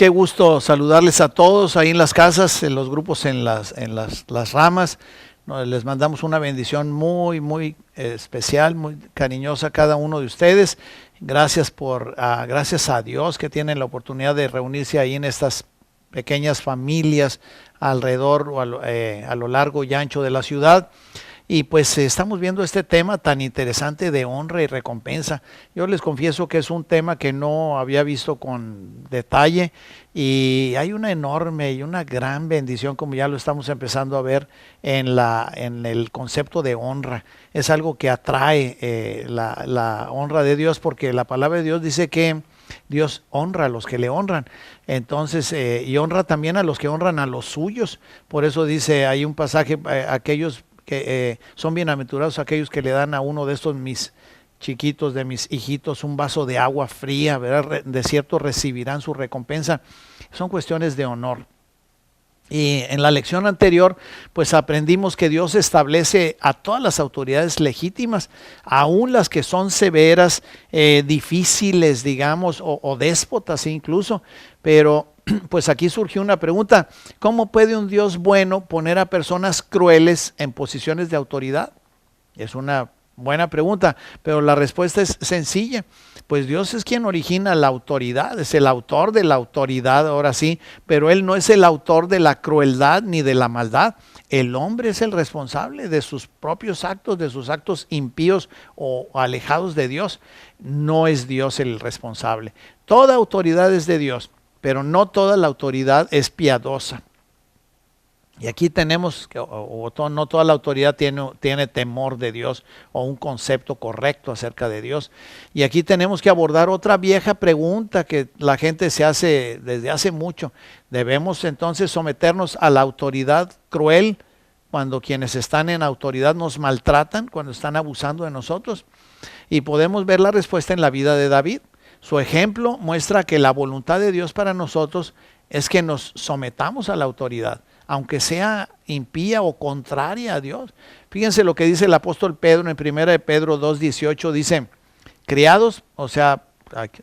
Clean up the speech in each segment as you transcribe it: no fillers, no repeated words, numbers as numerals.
qué gusto saludarles a todos ahí en las casas, en los grupos, en las ramas. Les mandamos una bendición muy especial, muy cariñosa a cada uno de ustedes. Gracias gracias a Dios que tienen la oportunidad de reunirse ahí en estas pequeñas familias alrededor o a lo largo y ancho de la ciudad. Y pues estamos viendo este tema tan interesante de honra y recompensa. Yo les confieso que es un tema que no había visto con detalle y hay una enorme y una gran bendición, como ya lo estamos empezando a ver en el concepto de honra. Es algo que atrae la honra de Dios, porque la palabra de Dios dice que Dios honra a los que le honran. Entonces, y honra también a los que honran a los suyos. Por eso dice, hay un pasaje, aquellos que son bienaventurados aquellos que le dan a uno de estos mis chiquitos, de mis hijitos, un vaso de agua fría, ¿verdad? De cierto recibirán su recompensa. Son cuestiones de honor. Y en la lección anterior, pues aprendimos que Dios establece a todas las autoridades legítimas, aún las que son severas, difíciles, digamos, o déspotas incluso, pero pues aquí surgió una pregunta: ¿cómo puede un Dios bueno poner a personas crueles en posiciones de autoridad? Es una buena pregunta, pero la respuesta es sencilla. Pues Dios es quien origina la autoridad, es el autor de la autoridad, ahora sí, pero Él no es el autor de la crueldad ni de la maldad. El hombre es el responsable de sus propios actos, de sus actos impíos o alejados de Dios. No es Dios el responsable. Toda autoridad es de Dios, pero no toda la autoridad es piadosa. Y aquí tenemos que no toda la autoridad tiene temor de Dios o un concepto correcto acerca de Dios. Y aquí tenemos que abordar otra vieja pregunta que la gente se hace desde hace mucho. ¿Debemos entonces someternos a la autoridad cruel cuando quienes están en autoridad nos maltratan, cuando están abusando de nosotros? Y podemos ver la respuesta en la vida de David. Su ejemplo muestra que la voluntad de Dios para nosotros es que nos sometamos a la autoridad, aunque sea impía o contraria a Dios. Fíjense lo que dice el apóstol Pedro en 1 de Pedro 2:18, dice: criados, o sea,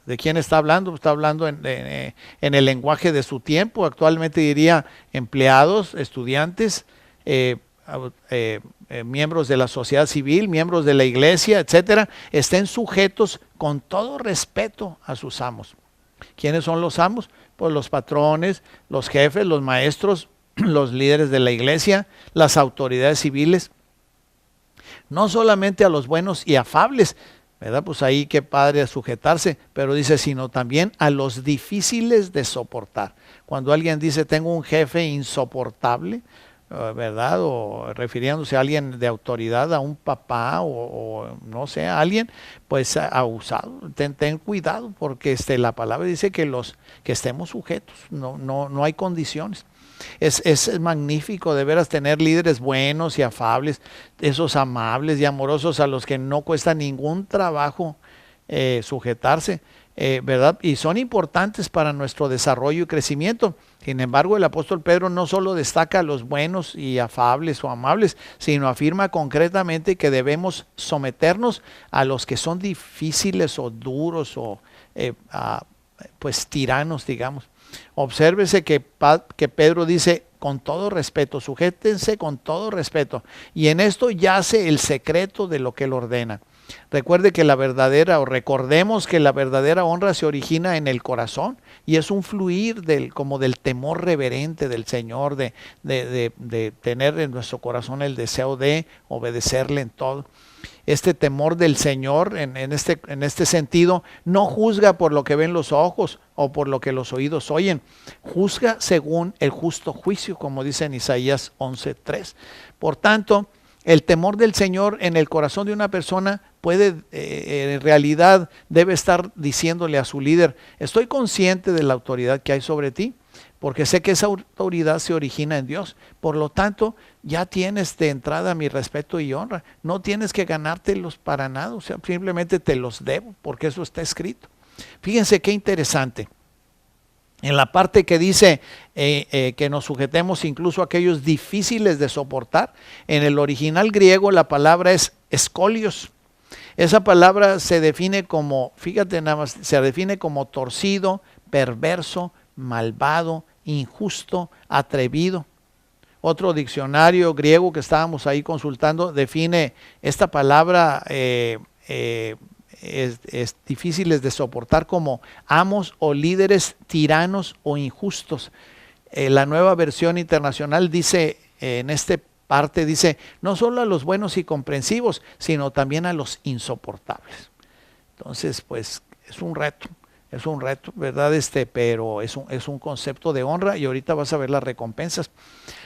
¿de quién está hablando? Está hablando en el lenguaje de su tiempo. Actualmente diría empleados, estudiantes, miembros de la sociedad civil, miembros de la iglesia, etcétera. Estén sujetos con todo respeto a sus amos. ¿Quiénes son los amos? Pues los patrones, los jefes, los maestros, los líderes de la iglesia, las autoridades civiles. No solamente a los buenos y afables, ¿verdad? Pues ahí qué padre sujetarse, pero dice, sino también a los difíciles de soportar. Cuando alguien dice, tengo un jefe insoportable, ¿verdad? O refiriéndose a alguien de autoridad, a un papá o no sé, a alguien pues abusado. Ten cuidado, porque la palabra dice que estemos sujetos, no hay condiciones. Es magnífico de veras tener líderes buenos y afables, esos amables y amorosos a los que no cuesta ningún trabajo sujetarse, ¿verdad? Y son importantes para nuestro desarrollo y crecimiento. Sin embargo, el apóstol Pedro no solo destaca a los buenos y afables o amables, sino afirma concretamente que debemos someternos a los que son difíciles o duros o pues tiranos, digamos. Obsérvese que Pedro dice con todo respeto, sujétense con todo respeto, y en esto yace el secreto de lo que él ordena. Recuerde que recordemos que la verdadera honra se origina en el corazón y es un fluir como del temor reverente del Señor, de tener en nuestro corazón el deseo de obedecerle en todo. Este temor del Señor en este sentido no juzga por lo que ven los ojos o por lo que los oídos oyen, juzga según el justo juicio, como dice en Isaías 11:3. Por tanto, el temor del Señor en el corazón de una persona en realidad debe estar diciéndole a su líder: estoy consciente de la autoridad que hay sobre ti, porque sé que esa autoridad se origina en Dios. Por lo tanto, ya tienes de entrada mi respeto y honra. No tienes que ganártelos para nada, o sea, simplemente te los debo, porque eso está escrito. Fíjense qué interesante. En la parte que dice que nos sujetemos incluso a aquellos difíciles de soportar, en el original griego la palabra es escolios. Esa palabra se define como, fíjate nada más, se define como torcido, perverso, malvado, injusto, atrevido. Otro diccionario griego que estábamos ahí consultando define esta palabra, es difíciles de soportar, como amos o líderes tiranos o injustos. La Nueva Versión Internacional dice, en esta parte dice, no solo a los buenos y comprensivos, sino también a los insoportables. Entonces, pues es un reto, ¿verdad? Pero es un concepto de honra, y ahorita vas a ver las recompensas.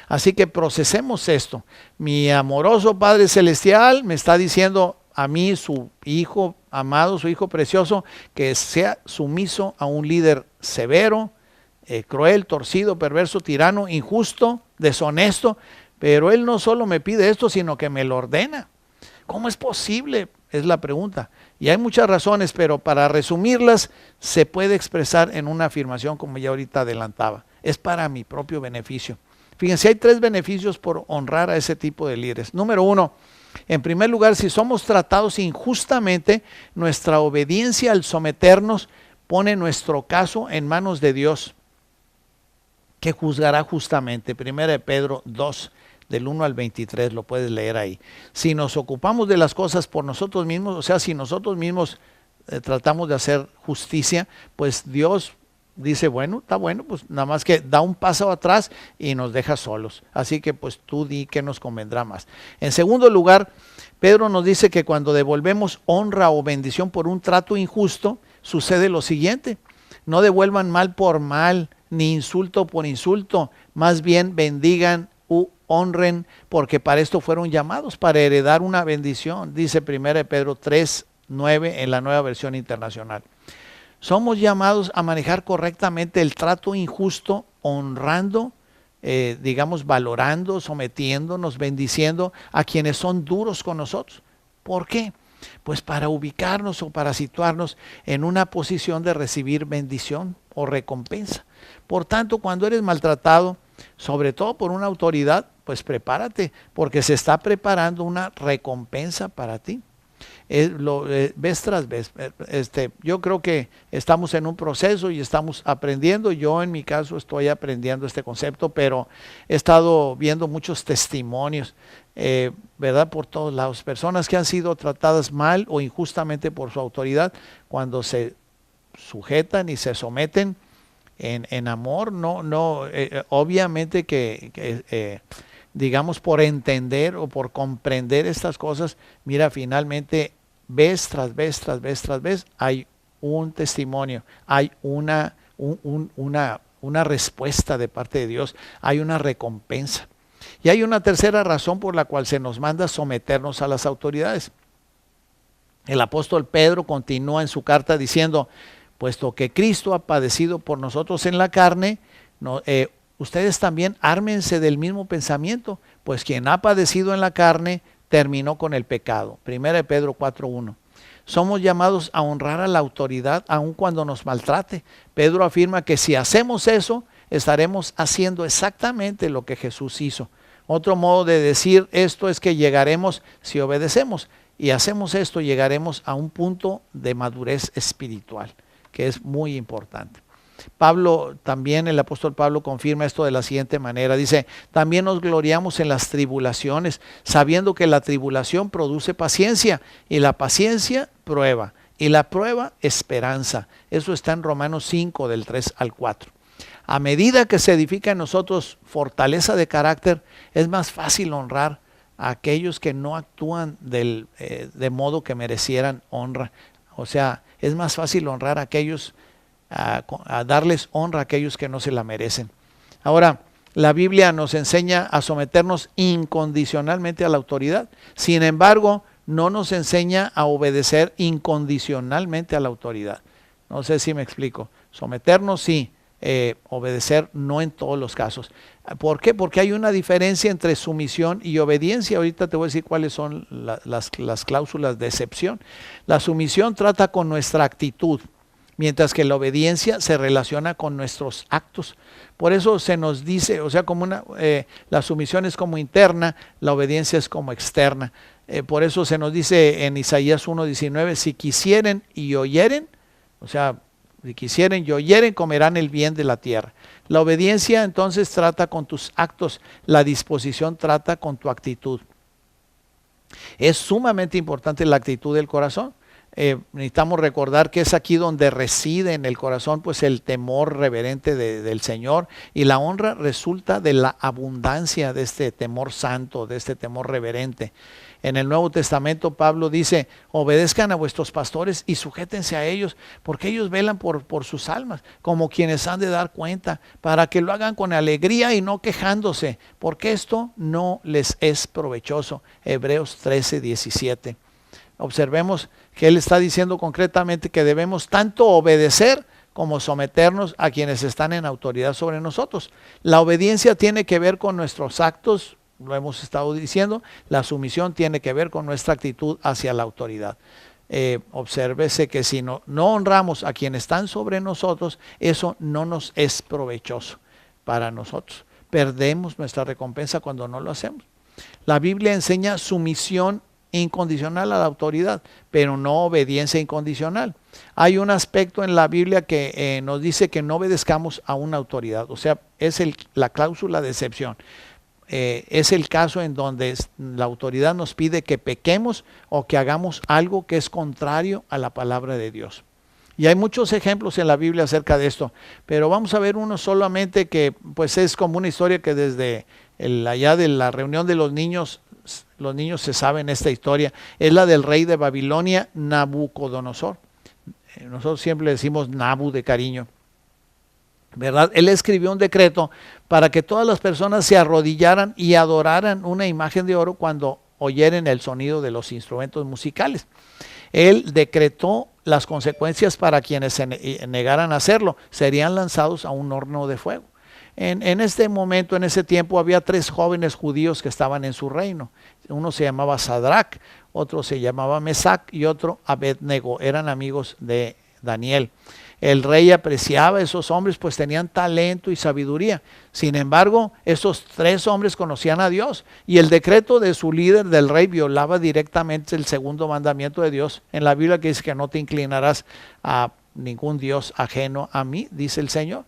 Así que procesemos esto. Mi amoroso Padre Celestial me está diciendo a mí, su hijo amado, su hijo precioso, que sea sumiso a un líder severo, cruel, torcido, perverso, tirano, injusto, deshonesto. Pero Él no solo me pide esto, sino que me lo ordena. ¿Cómo es posible? Es la pregunta. Y hay muchas razones, pero para resumirlas, se puede expresar en una afirmación como ya ahorita adelantaba. Es para mi propio beneficio. Fíjense, hay 3 beneficios por honrar a ese tipo de líderes. Número 1, en primer lugar, si somos tratados injustamente, nuestra obediencia al someternos pone nuestro caso en manos de Dios, que juzgará justamente. 1 Pedro 2, del 1 al 23, lo puedes leer ahí. Si nos ocupamos de las cosas por nosotros mismos, o sea, si nosotros mismos tratamos de hacer justicia, pues Dios dice, bueno, está bueno, pues nada más que da un paso atrás y nos deja solos. Así que pues tú di que nos convendrá más. En segundo lugar, Pedro nos dice que cuando devolvemos honra o bendición por un trato injusto, sucede lo siguiente: no devuelvan mal por mal, ni insulto por insulto, más bien bendigan u honren, porque para esto fueron llamados, para heredar una bendición, dice 1 Pedro 3, 9 en la Nueva Versión Internacional. Somos llamados a manejar correctamente el trato injusto, honrando, valorando, sometiéndonos, bendiciendo a quienes son duros con nosotros. ¿Por qué? Pues para ubicarnos o para situarnos en una posición de recibir bendición o recompensa. Por tanto, cuando eres maltratado, sobre todo por una autoridad, pues prepárate, porque se está preparando una recompensa para ti. Vez tras vez, yo creo que estamos en un proceso y estamos aprendiendo. Yo en mi caso estoy aprendiendo este concepto, pero he estado viendo muchos testimonios, ¿verdad? Por todos lados, personas que han sido tratadas mal o injustamente por su autoridad, cuando se sujetan y se someten en amor, obviamente que digamos, por entender o por comprender estas cosas, mira, finalmente, vez tras vez, tras vez, tras vez, hay un testimonio, hay una respuesta de parte de Dios, hay una recompensa. Y hay una tercera razón por la cual se nos manda someternos a las autoridades. El apóstol Pedro continúa en su carta diciendo, puesto que Cristo ha padecido por nosotros en la carne, ustedes también ármense del mismo pensamiento, pues quien ha padecido en la carne terminó con el pecado. 1 Pedro 4:1. Somos llamados a honrar a la autoridad aun cuando nos maltrate. Pedro afirma que si hacemos eso, estaremos haciendo exactamente lo que Jesús hizo. Otro modo de decir esto es que llegaremos, si obedecemos y hacemos esto, llegaremos a un punto de madurez espiritual, que es muy importante. Pablo, también el apóstol Pablo confirma esto de la siguiente manera, dice, también nos gloriamos en las tribulaciones, sabiendo que la tribulación produce paciencia, y la paciencia prueba, y la prueba esperanza. Eso está en Romanos 5 del 3 al 4. A medida que se edifica en nosotros fortaleza de carácter, es más fácil honrar a aquellos que no actúan de modo que merecieran honra. O sea, es más fácil honrar a aquellos, a darles honra a aquellos que no se la merecen. Ahora, la Biblia nos enseña a someternos incondicionalmente a la autoridad. Sin embargo, no nos enseña a obedecer incondicionalmente a la autoridad. No sé si me explico. Someternos sí, obedecer no en todos los casos. ¿Por qué? Porque hay una diferencia entre sumisión y obediencia. Ahorita te voy a decir cuáles son las cláusulas de excepción. La sumisión trata con nuestra actitud, mientras que la obediencia se relaciona con nuestros actos. Por eso se nos dice, o sea, la sumisión es como interna, la obediencia es como externa. Por eso se nos dice en Isaías 1:19, si quisieren y oyeren, o sea, Si quisieren y oyeren, comerán el bien de la tierra. La obediencia entonces trata con tus actos, la disposición trata con tu actitud. Es sumamente importante la actitud del corazón. Necesitamos recordar que es aquí donde reside en el corazón pues el temor reverente del Señor, y la honra resulta de la abundancia de este temor santo, de este temor reverente. En el Nuevo Testamento Pablo dice: obedezcan a vuestros pastores y sujétense a ellos, porque ellos velan por sus almas, como quienes han de dar cuenta, para que lo hagan con alegría y no quejándose, porque esto no les es provechoso. Hebreos 13:17. Observemos que él está diciendo concretamente que debemos tanto obedecer como someternos a quienes están en autoridad sobre nosotros. La obediencia tiene que ver con nuestros actos, lo hemos estado diciendo. La sumisión tiene que ver con nuestra actitud hacia la autoridad. Obsérvese que si no honramos a quienes están sobre nosotros, eso no nos es provechoso para nosotros. Perdemos nuestra recompensa cuando no lo hacemos. La Biblia enseña sumisión incondicional a la autoridad, pero no obediencia incondicional. Hay un aspecto en la Biblia que nos dice que no obedezcamos a una autoridad, o sea, es la cláusula de excepción. Es el caso en donde la autoridad nos pide que pequemos o que hagamos algo que es contrario a la palabra de Dios. Y hay muchos ejemplos en la Biblia acerca de esto, pero vamos a ver uno solamente que pues es como una historia que desde allá de la reunión de los niños se saben esta historia. Es la del rey de Babilonia, Nabucodonosor. Nosotros siempre le decimos Nabu de cariño, ¿verdad? Él escribió un decreto para que todas las personas se arrodillaran y adoraran una imagen de oro cuando oyeren el sonido de los instrumentos musicales. Él decretó las consecuencias para quienes se negaran a hacerlo: serían lanzados a un horno de fuego. En este momento, en ese tiempo, había 3 jóvenes judíos que estaban en su reino. Uno se llamaba Sadrac, otro se llamaba Mesac y otro Abednego. Eran amigos de Daniel. El rey apreciaba a esos hombres, pues tenían talento y sabiduría. Sin embargo, esos 3 hombres conocían a Dios, y el decreto de su líder, del rey, violaba directamente el segundo mandamiento de Dios en la Biblia, que dice que no te inclinarás a ningún Dios ajeno a mí, dice el Señor.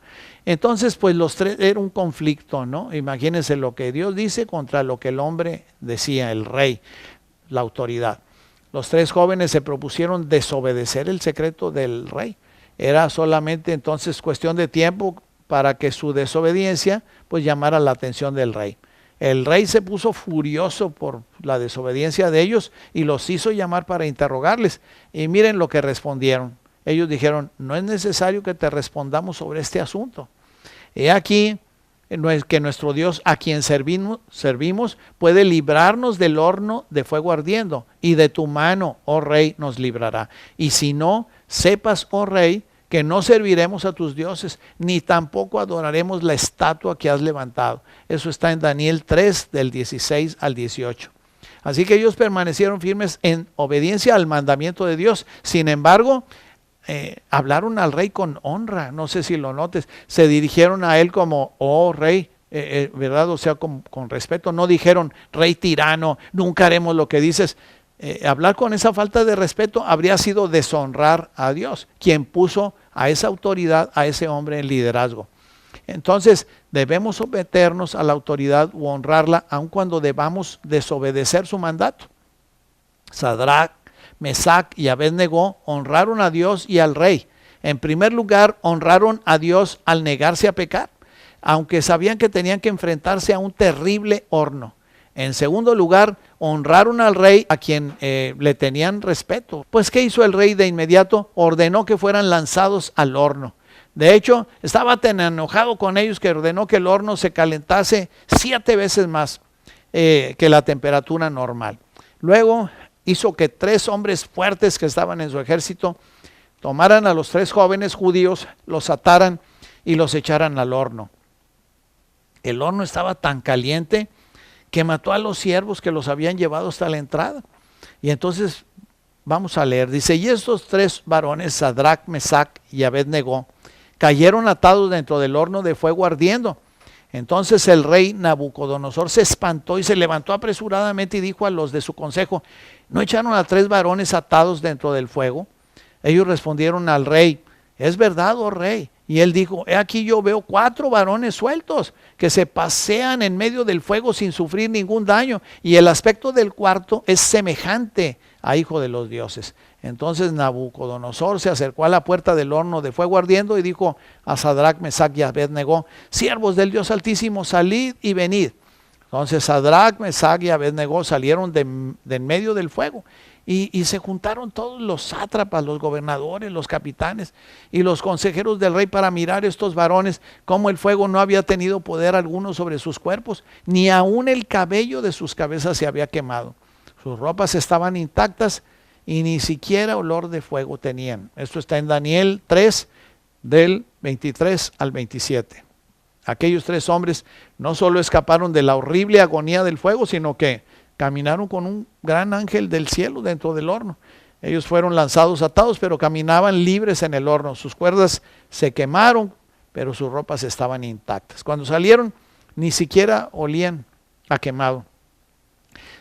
Entonces, pues los 3 era un conflicto, ¿no? Imagínense lo que Dios dice contra lo que el hombre decía, el rey, la autoridad. Los 3 jóvenes se propusieron desobedecer el secreto del rey. Era solamente entonces cuestión de tiempo para que su desobediencia pues llamara la atención del rey. El rey se puso furioso por la desobediencia de ellos y los hizo llamar para interrogarles. Y miren lo que respondieron. Ellos dijeron: no es necesario que te respondamos sobre este asunto. He aquí que nuestro Dios, a quien servimos, puede librarnos del horno de fuego ardiendo, y de tu mano, oh rey, nos librará. Y si no, sepas, oh rey, que no serviremos a tus dioses, ni tampoco adoraremos la estatua que has levantado. Eso está en Daniel 3, del 16 al 18. Así que ellos permanecieron firmes en obediencia al mandamiento de Dios. Sin embargo, hablaron al rey con honra. No sé si lo notes. Se dirigieron a él como: oh rey, ¿verdad? O sea, con respeto. No dijeron: rey tirano, nunca haremos lo que dices. Hablar con esa falta de respeto habría sido deshonrar a Dios, quien puso a esa autoridad, a ese hombre en liderazgo. Entonces debemos someternos a la autoridad u honrarla, aun cuando debamos desobedecer su mandato. Sadrac, Mesac y Abednego honraron a Dios y al rey. En primer lugar, honraron a Dios al negarse a pecar, aunque sabían que tenían que enfrentarse a un terrible horno. En segundo lugar, honraron al rey, a quien le tenían respeto. Pues, ¿qué hizo el rey de inmediato? Ordenó que fueran lanzados al horno. De hecho, estaba tan enojado con ellos que ordenó que el horno se calentase 7 veces más que la temperatura normal. Luego hizo que 3 hombres fuertes que estaban en su ejército tomaran a los 3 jóvenes judíos, los ataran y los echaran al horno. El horno estaba tan caliente que mató a los siervos que los habían llevado hasta la entrada. Y entonces vamos a leer, dice: y estos 3 varones, Sadrac, Mesac y Abednego, cayeron atados dentro del horno de fuego ardiendo. Entonces el rey Nabucodonosor se espantó y se levantó apresuradamente y dijo a los de su consejo: ¿no echaron a 3 varones atados dentro del fuego? Ellos respondieron al rey: es verdad, oh rey. Y él dijo, he aquí yo veo 4 varones sueltos que se pasean en medio del fuego sin sufrir ningún daño. Y el aspecto del cuarto es semejante a hijo de los dioses. Entonces Nabucodonosor se acercó a la puerta del horno de fuego ardiendo y dijo a Sadrach, Mesach y Abed-Nego, siervos del Dios Altísimo, salid y venid. Entonces Sadrach, Mesach y Abed-Nego salieron de en medio del fuego. Y se juntaron todos los sátrapas, los gobernadores, los capitanes y los consejeros del rey para mirar estos varones, cómo el fuego no había tenido poder alguno sobre sus cuerpos, ni aun el cabello de sus cabezas se había quemado. Sus ropas estaban intactas y ni siquiera olor de fuego tenían. Esto está en Daniel 3, del 23 al 27. Aquellos 3 hombres no solo escaparon de la horrible agonía del fuego, sino que caminaron con un gran ángel del cielo dentro del horno. Ellos fueron lanzados atados, pero caminaban libres en el horno. Sus cuerdas se quemaron, pero sus ropas estaban intactas. Cuando salieron, ni siquiera olían a quemado.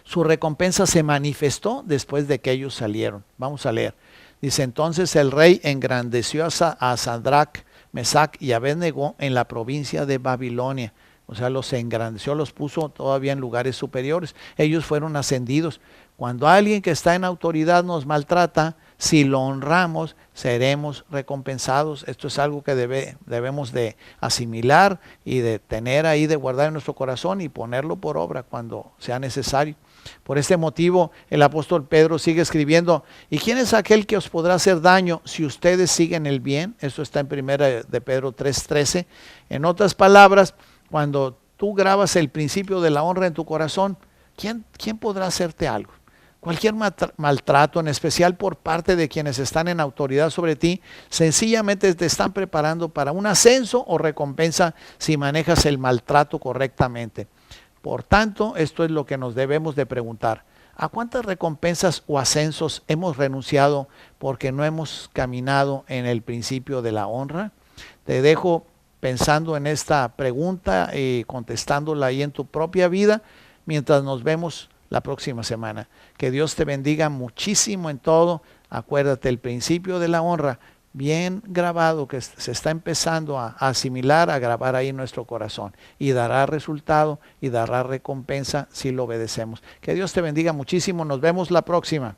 Su recompensa se manifestó después de que ellos salieron. Vamos a leer. Dice, entonces el rey engrandeció a Sadrach, Mesach y Abed-Nego en la provincia de Babilonia. O sea, los engrandeció, los puso todavía en lugares superiores. Ellos fueron ascendidos. Cuando alguien que está en autoridad nos maltrata, si lo honramos, seremos recompensados. Esto es algo que debemos de asimilar y de tener ahí, de guardar en nuestro corazón y ponerlo por obra cuando sea necesario. Por este motivo, el apóstol Pedro sigue escribiendo, ¿y quién es aquel que os podrá hacer daño si ustedes siguen el bien? Esto está en 1 de Pedro 3:13. En otras palabras, cuando tú grabas el principio de la honra en tu corazón, ¿quién podrá hacerte algo? Cualquier maltrato, en especial por parte de quienes están en autoridad sobre ti, sencillamente te están preparando para un ascenso o recompensa si manejas el maltrato correctamente. Por tanto, esto es lo que nos debemos de preguntar. ¿A cuántas recompensas o ascensos hemos renunciado porque no hemos caminado en el principio de la honra? Te dejo pensando en esta pregunta y contestándola ahí en tu propia vida mientras nos vemos la próxima semana. Que Dios te bendiga muchísimo en todo. Acuérdate, el principio de la honra, bien grabado, que se está empezando a asimilar, a grabar ahí en nuestro corazón. Y dará resultado y dará recompensa si lo obedecemos. Que Dios te bendiga muchísimo. Nos vemos la próxima.